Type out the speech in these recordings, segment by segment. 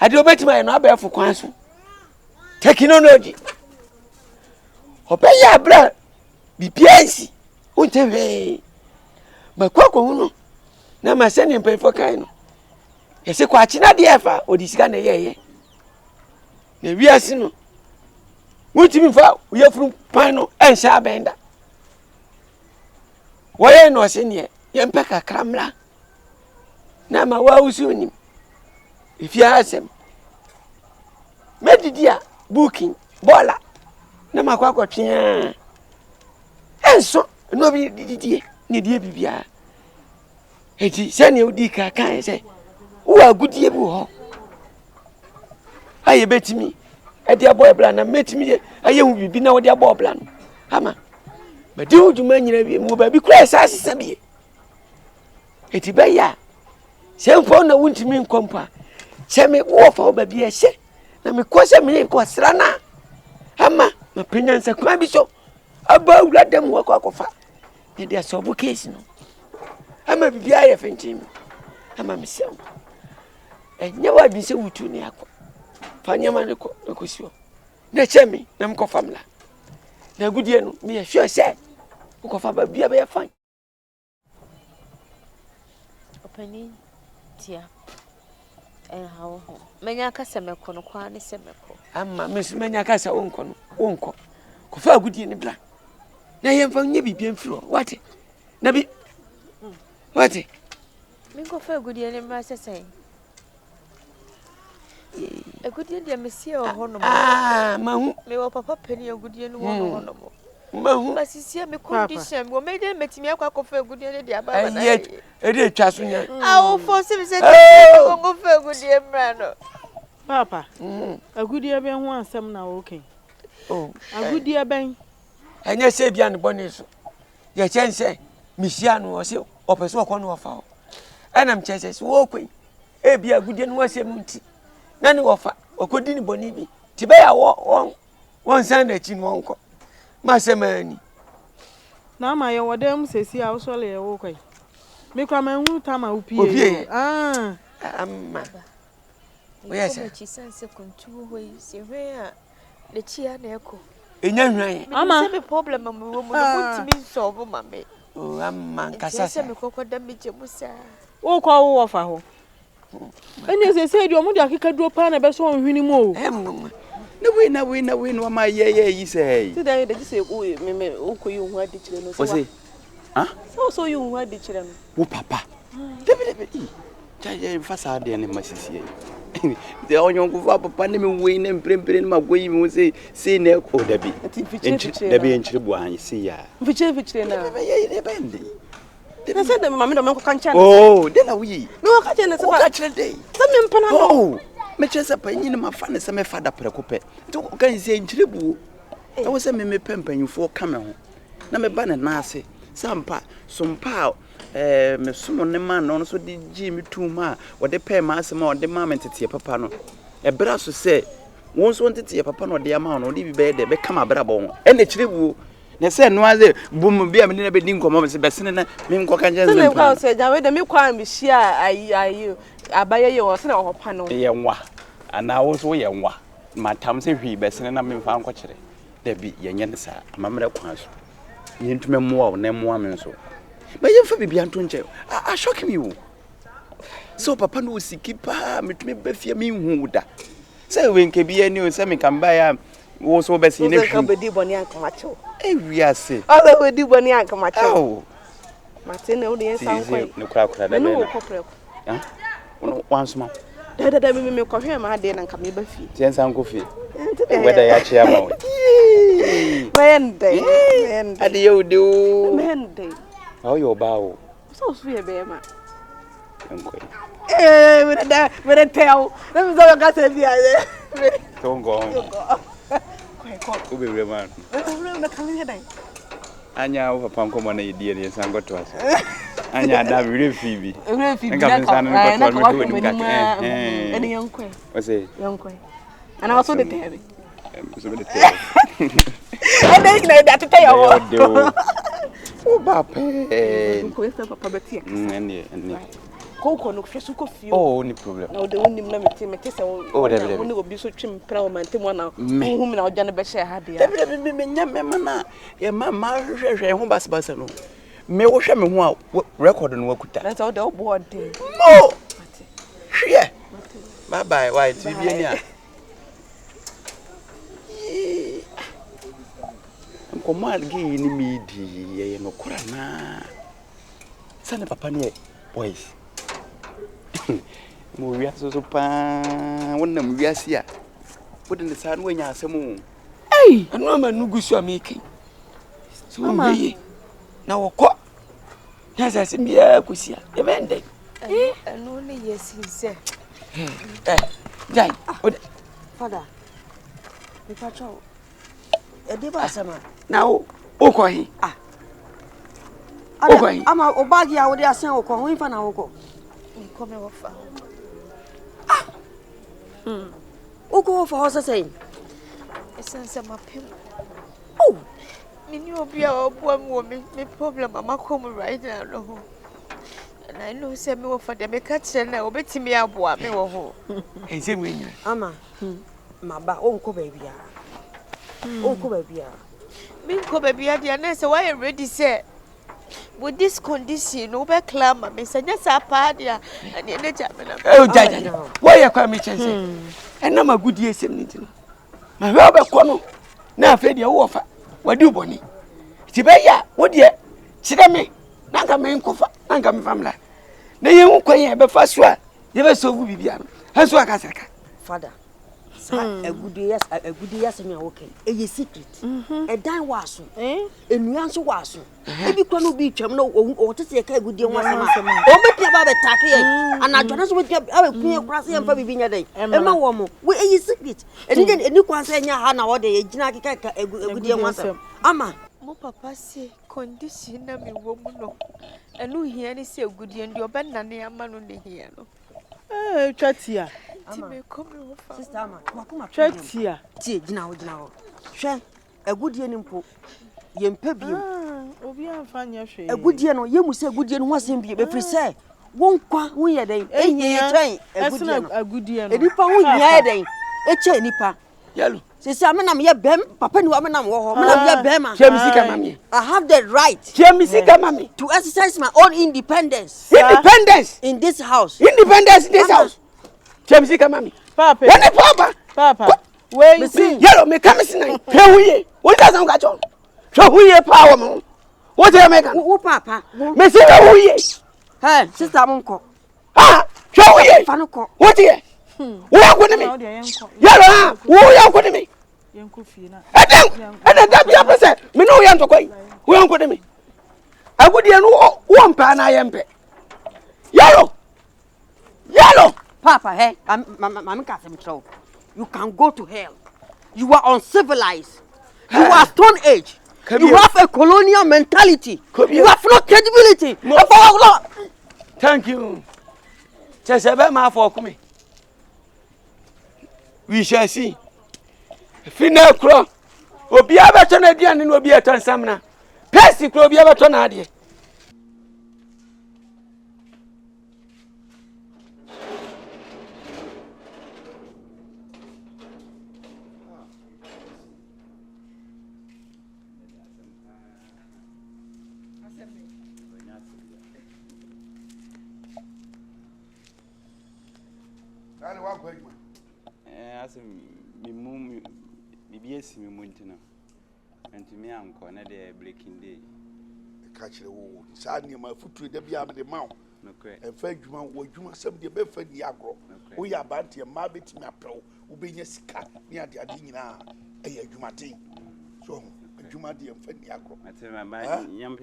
ade obeti my no abefo kwan so technology obeya bra bibiansi untewe makwako huno na maseni mpefo kan no yese kwa china de efa odisika na yeye na wiase no wutimi fa uyafuru pan no ensha benda woye no senie yempe kakramla na ma wa usuni ifia asem medidia booking bola na makwako twa enso no bi didie ni die bibia eti sene odi ka kan se wo agudie bu ho aye betimi edi abo bla na metimi aye hu bibi na wo di abo bla no ama bedi ujuma nyina bi mu ba bi kura esase sabie eti be ya sempo na wuntimi nkompa seme wo fa ba bi ehye na me ko se me ko sra na ama mapinyansa kwa bi so aba wura dem wo kwa kofa ne dia so bu case no ama bibi aye fentim ama mesem enye wa bi se wutu ne akọ fanyama ne ko ekosio na chemi na mko famla na gudie no me hwe se ko fa ba bia be fan opani tia hawo ho menya ka semeko no kwa ne semeko amma mesu menya ka sa onko no onko ko fa gudie ne bla na yemfa nye bibia mfiro wate na bi wate mi ko fa gudie ne ma sesai agudie dia mesie o hono mahu me wo papa pani agudie no hono mo mahu basisia me condition wo me de metimi akwa ko fa agudie ne dia baba na ede twa so nya awo force me se ko fa agudie mra no papa agudie ben ho asem na wo ken agudie ben enye se bia ne bone so ye chense misia no o se opeso okọ no ofa enam chense wo kwen e bia agudie no asem nti nani wofa okodi ni boni bi tibe ya won san na chi no onko ma semani na ma ye wodem sesi a wo le ye wo kwai me kwa ma hu ta ma upie amma oya se chi sense kontu ho yi se hwe a le chi a na eko enya hwan ama se me problem ma wo mu no mutimi solve ma me o amma nkasa se me kokko da me jemu sa wo kwa wo wofa ho ene se di omo di akeka duro pa na be so onhwini mu o na we no ma ye yi sei ti da de se o me o ko yi hu adi kire no so se so yi hu adi kire no wo papa debe jaje fasa de ne masisi de onyo ko fa papa ne me we ne mprempre ne magoyi mu se ne ko dabi dabi enchire bu an se ya fichire na ye ne bendi na se de mama do me ko kancha oh de na wi me ko kancha na se ba kancha de se me mpana no oh me chese pa nyine ma fa ne se me fa da prekope to kan se enchire bu e wo se me pempanyfo ka me ho na me ba ne na ase sampa sompa me sumo ne ma no so di gi mi tuma wo de pe ma ase ma wo de ma mentete papa no e bra so se won so ntete papa no de ama no de bi be de be kama bra bo ho e na chire bu ne se no aze bum bia me ne be di nkomo me se besene na me nko kan je me kwa se ja we de me kwa me hia ayi abaye ye wo se na wo pa no ye nwa ana wo so ye nwa matam se hwi besene na me fa nko kire de bi ye nye ne sa amamre kwa so ye ntume moa wo na moa me so ba ye fa bibia nto nche a shock me so papa no siki pa metumi ba fie me hu da se we nke bia ni o se me kan ba ya wo so be si ne hwi ka be di boni ankamacho e wiase ala we di boni ankamacho matene o de san kwai ne kura da no na ko preko ono wansuma da me ko hwe ma de na nka me ba fie tien san ko fie weda ya chia ma we wende ade ye ode o wende o yo ba o so ye be ma enko we tell let me go got bia tongo ko be re man na kan ye dai anya o papa nko mo na yedie ne san goto aso anya da re fibi na ka wa me ni ma eni yonkwe o se yonkwe ana waso de tebe so be de tebe ade na da tete yo o ba pe ko esa papa betia ene Coco no hwe ko fie. Oh, no problem. Na de wonim na mete se wo. Oh, David. Wo ne obi so twem pra wo mante mo na. Wo na oja ne be hye ha de. David me nya me na ye ma hwehwe ho basbasa no. Me wo hwe me ho a record no wakuta. Na so de wo bo de. No. Hwe. Bye bye. Why TV ni a. Nkomo algi ni midi ye no kura na. Sana papa ni boys. Mo wiya so pa wonnam wiase a. Wodin de sa no anya asemu. Ei, anu ama nugusu ameki. So we na wokọ. Ya sa se bia kusia. E bende. Anu ne yesinse. Jai. Father. Me pacho. E dey ba sama. Na o ko hi. Ama o bagi ya wo dey asan wo ko ho infa na wo ko. Me come wo fa. O ko fa ho say. Esense mapem. Oh. Me ni obi a obo am wo me problem am come right now no. And I know say me wo fa de me ka kire na obetimi aboa me wo ho. Ense mu enyu. Ama. Maba o nko ba bia. O nko ba bia. Me nko ba bia dia na say why ready say with this condition no be claim me say just apa dia and e na me na. Oh jaja. Why you kwa me chense? Ena magudi esem ni tino. Ma hwe obekọ no na afa dia wo fa. Wadi uboni. Ti be ya wo de chire me na nka me nkofa na nka me famla. Na ye hu kwan ye be fa so a ye be so vu bibia no. Hanso aka saka. Father. A good yes me okay. E secret. E dan waso. Enuan so waso. E bi kwa no bi twam no o tete ka agudie wasama. O beti ba betake ye. Anadwana so beti abekun ekurase ye mfa bibi nya den. E ma wo mo. We e secret. Eni kwan se nya ha na wo de ye gina keka agudie wasama. Ama Mo papa say condition na me wo mu no. Enu hia ni say agudie ndi obenane ama no ne hia no. Twatia. Ti me come wo fa. sister ama wakoma Twatia. tie gina ho. Hwe agudie ni mpo. Ye mpa bio. Obi amfa nya hwe. Agudie no ye mu se agudie no ho asem bio be free say wonkwa wo ye den enye twen agudie no. Enipa wo hia ye den eche nipa Yalo. sisi amena me ye bem papa ni wa mena wo ho mena ye bem ma Chemi sika mami. I have the right Chemi sika mami. to exercise my own independence Independence. in this house. Independence in this house. Chemi sika mami. Papa. What the papa? Papa. Wait. Yalo me come sin. Hwuye. What does am ka cho? Hwuye power mo. What do you make? Wo papa Me say hwuye. hey sister monko Ah, hwuye. fa no ko What here? Wo yakoni me. Yalo ha. Wo yakoni me. Yenko fie na. Ada da bia pese. Me no yan to kwai. Wo yakoni me. Agudie no wo mpa na yempe. Yalo. papa hey mama ka sem tro you can go to hell. You are uncivilized. You are stone age. You have a colonial mentality. You have no credibility. Thank you. Chesebe ma for kumi. We shall see. Fina kro. Obi abeto na dia ne obi eto nsam na. Pesi kro obi abeto na ade. Yes, me muntina. And to me, uncle, na de breaking day. Catch the wood. Sadly, my foot to the beyond the mount. No credit. And Fred, you must some the Bedford Yagro. We are banty and Mabit Mapo, who be a scat near the Adina, a Jumati. So, Jumati and Fred Yagro. I tell my yam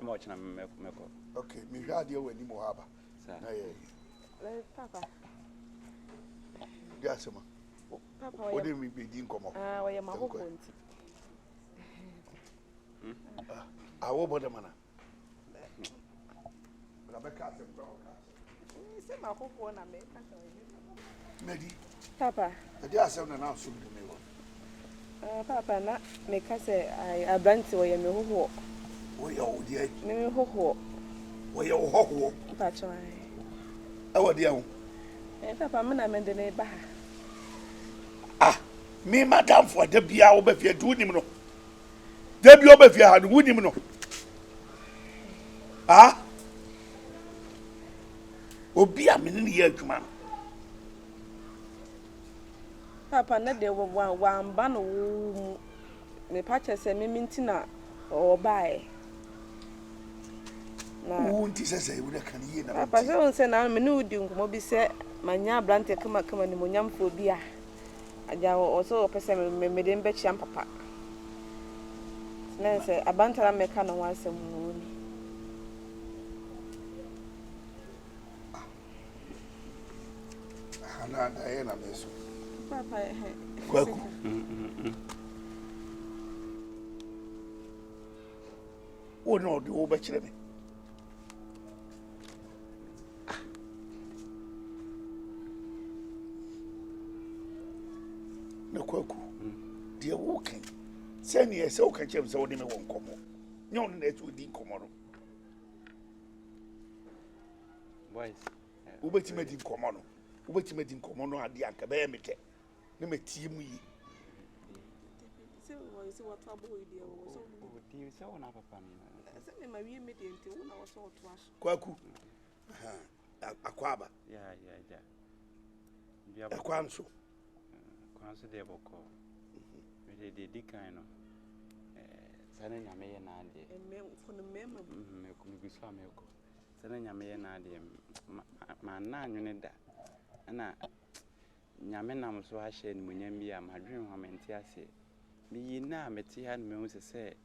much and Meko. Okay, me radio anymore. Papa. Yes, ma. Papa, what did we begin come up? I am a hope. I will bother man. Rebecca, my hope one I make. Medi. Papa. The day I said now soon to me. Papa, not make us I bent to a me Oh, dear. Me ho. Where you ho. Patch. ɛwɔ deɛ ho papa me na me de ne ba me madam for da bia wo ba fie du nim no da bia wo ba fie ha no wunim no obi a me ne yɛ adwuma no papa na de wan ba no wo me pa che se me minti na o bae na wo nti sɛ wo da kan yie na papa se won se na me ne udi nkomo bi se manya ablante kama ni monyamfo bi a aja o so pese me de mbe chiam papa na se abantara me ka no wansem no ni ana da yɛ na me so papa kwaku wo no de wo ba kyerɛ me na kwaku deɛ wo kan sɛne ɛsɛ wo ka kyerɛ me sɛ wode me wɔ nkɔmmɔ nyɛ wo no na ɛsɛ wodi nkɔmmɔ no wobɛtumi adi nkɔmmɔ no wobɛtumi adi nkɔmmɔ no adeɛ anka bɛyɛ metɛ ne matie mu yi kwaku akwaba ɛkwa nso kwanso de boko me de di kan no sane nyame ye na ade fono mema me ko mi biso ameko sane nyame ye na ade ma na anwene da na nyame nam so ahye ni munyam bi a madwen ho menti ase mi yi na meti ha me hu se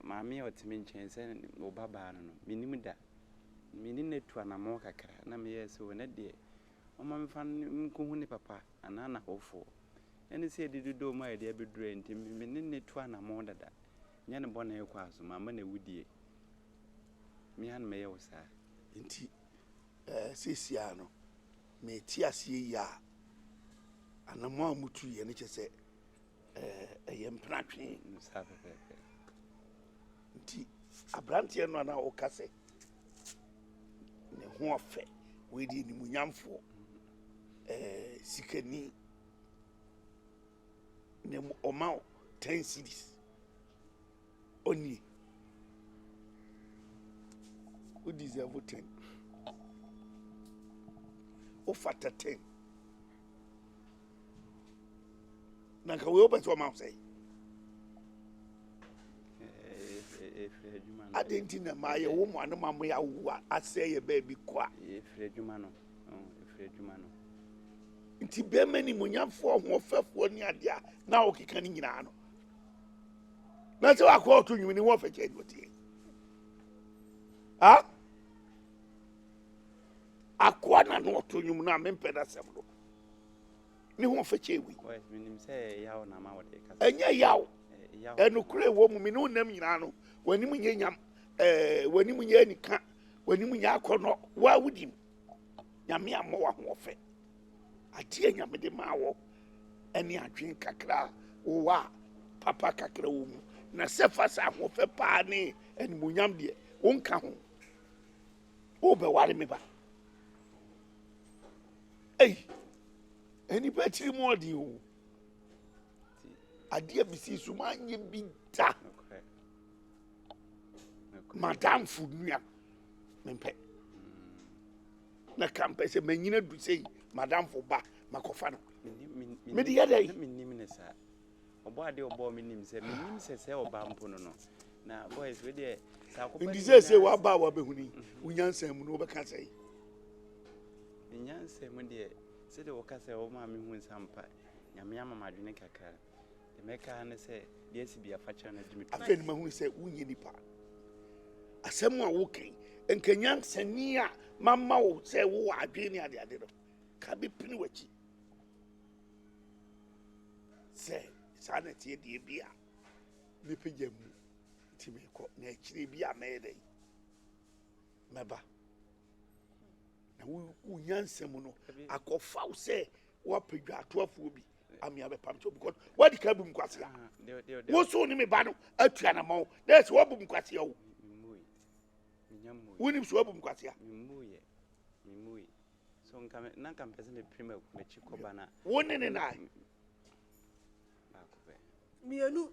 maame otimi nchen se obaba no minim da mini netu anamo kakra na me yese wona de Oma mfan mkuhu ni papa anana hofo ene se didudo ma ide abedure nti me ne tu ana mo dada nya ne bona ekwa aso mama na wudie mi han me yewsa nti sesia no me ti asie ya anamo amutu ye ne kyese eye mpratwe nusa pepe nti abrante no na o kase ne ho ofe we di ni munyamfo SIKA NTI ne omao 10 cities oni who deserve 10 ofata 10 nanka we obeto omao say adenti na ma ye wo mo anu ma mo ya wo ase ye ba bi kwa efre adwuma no nti be mani munyamfo ho fafo ni ade a na o keka ni nyina no na se wa ko to nwini wo fa che dotie akwa na no to nwum na me mpeda sem do ni ho fa che wi minim se yawo na ma wode kasa enya yawo enu kure wo mu mi no nam nyina no wani mu nye nyam wani mu nye nika wani mu nya akono wa wudim nyame ammo wa ho fa ade nyame de ma wo eni adwen kakra wo wa papa kakra wo mu na sefa sa ho fa pa ni eni mu nyam de wo nka ho wo be ware me ba eni petri mo di o ade bisi su ma nye bi da madam funua mempe na kampe se manyina du sei madam fo ba makofa no me di yada yi minim ne sa obo ade obo minim se oba mpo no na boys we de sa ko ndi se wa ba wa behuni unyansa mu no be ka sei nyansa mu de se de wokasa o ma me hu nsampa nyame ama madwene kakra de meka ne se de asibi afacha na dimi afa ni ma hu se unyi nipa asɛm a wokan enkanyan sani a mama wo sɛ wo adwe ne ade no ka be pini wachi sɛ sana tie die bia ne pagya mu timi kɔ na akyire bia mɛdɛ mɛba na wo nyansɛm no akɔfa wo sɛ wo apagwa atoafo bi amia be pamcho because what ka bum kwase wo so ni me ba no atua na mawo that's wo bum kwase wo wonim so bum kwase mimui so nkame na kampese me prima ku me chikoba na woni ne na ba ko be mienu